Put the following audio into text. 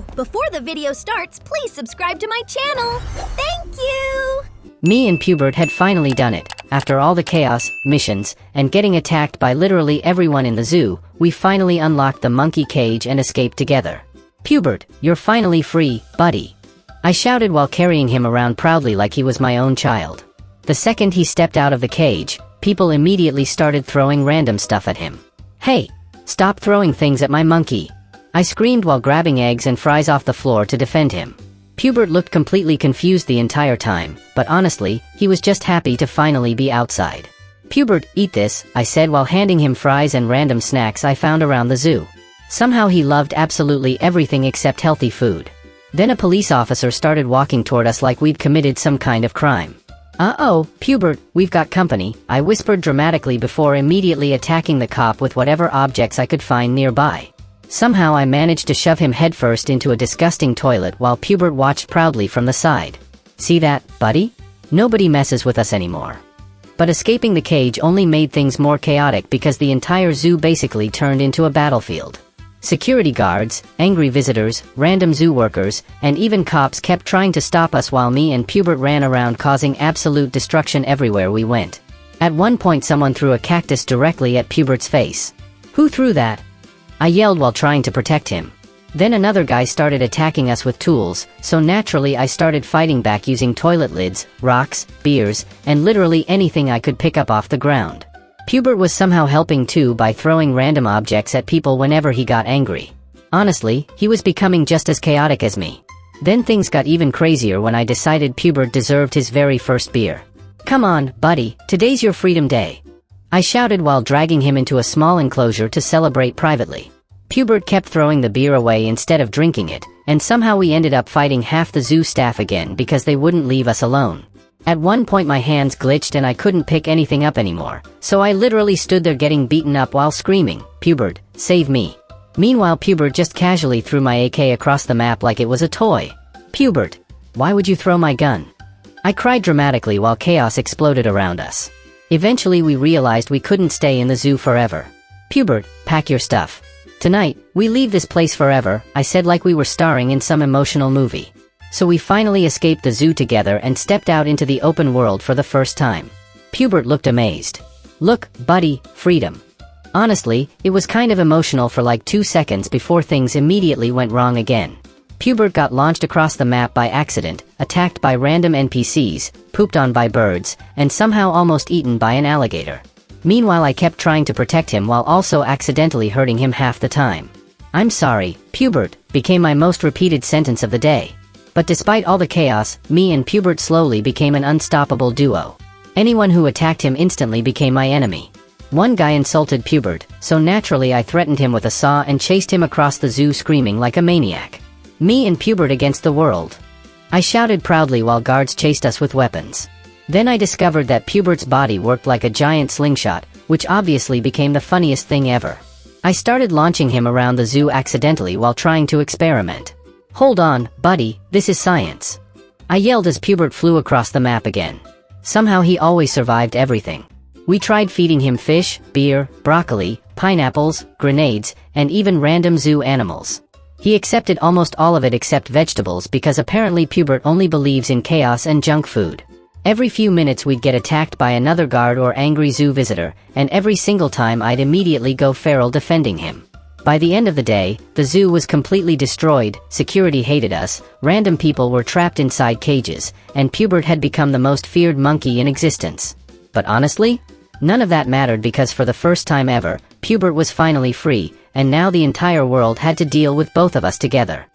Oh, before the video starts, please subscribe to my channel. Thank you! Me and Pubert had finally done it. After all the chaos, missions, and getting attacked by literally everyone in the zoo, we finally unlocked the monkey cage and escaped together. Pubert, you're finally free, buddy. I shouted while carrying him around proudly like he was my own child. The second he stepped out of the cage, people immediately started throwing random stuff at him. Hey, stop throwing things at my monkey! I screamed while grabbing eggs and fries off the floor to defend him. Pubert looked completely confused the entire time, but honestly, he was just happy to finally be outside. Pubert, eat this, I said while handing him fries and random snacks I found around the zoo. Somehow he loved absolutely everything except healthy food. Then a police officer started walking toward us like we'd committed some kind of crime. Uh-oh, Pubert, we've got company, I whispered dramatically before immediately attacking the cop with whatever objects I could find nearby. Somehow I managed to shove him headfirst into a disgusting toilet while Pubert watched proudly from the side. See that, buddy? Nobody messes with us anymore. But escaping the cage only made things more chaotic because the entire zoo basically turned into a battlefield. Security guards, angry visitors, random zoo workers, and even cops kept trying to stop us while me and Pubert ran around causing absolute destruction everywhere we went. At one point someone threw a cactus directly at Pubert's face. Who threw that? I yelled while trying to protect him. Then another guy started attacking us with tools, so naturally I started fighting back using toilet lids, rocks, beers, and literally anything I could pick up off the ground. Pubert was somehow helping too by throwing random objects at people whenever he got angry. Honestly, he was becoming just as chaotic as me. Then things got even crazier when I decided Pubert deserved his very first beer. Come on, buddy, today's your freedom day. I shouted while dragging him into a small enclosure to celebrate privately. Pubert kept throwing the beer away instead of drinking it, and somehow we ended up fighting half the zoo staff again because they wouldn't leave us alone. At one point my hands glitched and I couldn't pick anything up anymore, so I literally stood there getting beaten up while screaming, "Pubert, save me." Meanwhile Pubert just casually threw my AK across the map like it was a toy. Pubert, why would you throw my gun? I cried dramatically while chaos exploded around us. Eventually we realized we couldn't stay in the zoo forever. Pubert, pack your stuff. Tonight, we leave this place forever, I said like we were starring in some emotional movie. So we finally escaped the zoo together and stepped out into the open world for the first time. Pubert looked amazed. Look, buddy, freedom. Honestly, it was kind of emotional for like 2 seconds before things immediately went wrong again. Pubert got launched across the map by accident, attacked by random NPCs, pooped on by birds, and somehow almost eaten by an alligator. Meanwhile I kept trying to protect him while also accidentally hurting him half the time. I'm sorry, Pubert, became my most repeated sentence of the day. But despite all the chaos, me and Pubert slowly became an unstoppable duo. Anyone who attacked him instantly became my enemy. One guy insulted Pubert, so naturally I threatened him with a saw and chased him across the zoo screaming like a maniac. Me and Pubert against the world. I shouted proudly while guards chased us with weapons. Then I discovered that Pubert's body worked like a giant slingshot, which obviously became the funniest thing ever. I started launching him around the zoo accidentally while trying to experiment. Hold on, buddy, this is science. I yelled as Pubert flew across the map again. Somehow he always survived everything. We tried feeding him fish, beer, broccoli, pineapples, grenades, and even random zoo animals. He accepted almost all of it except vegetables because apparently Pubert only believes in chaos and junk food. Every few minutes we'd get attacked by another guard or angry zoo visitor, and every single time I'd immediately go feral defending him. By the end of the day, the zoo was completely destroyed, security hated us, random people were trapped inside cages, and Pubert had become the most feared monkey in existence. But honestly, none of that mattered because for the first time ever, Pubert was finally free, and now the entire world had to deal with both of us together.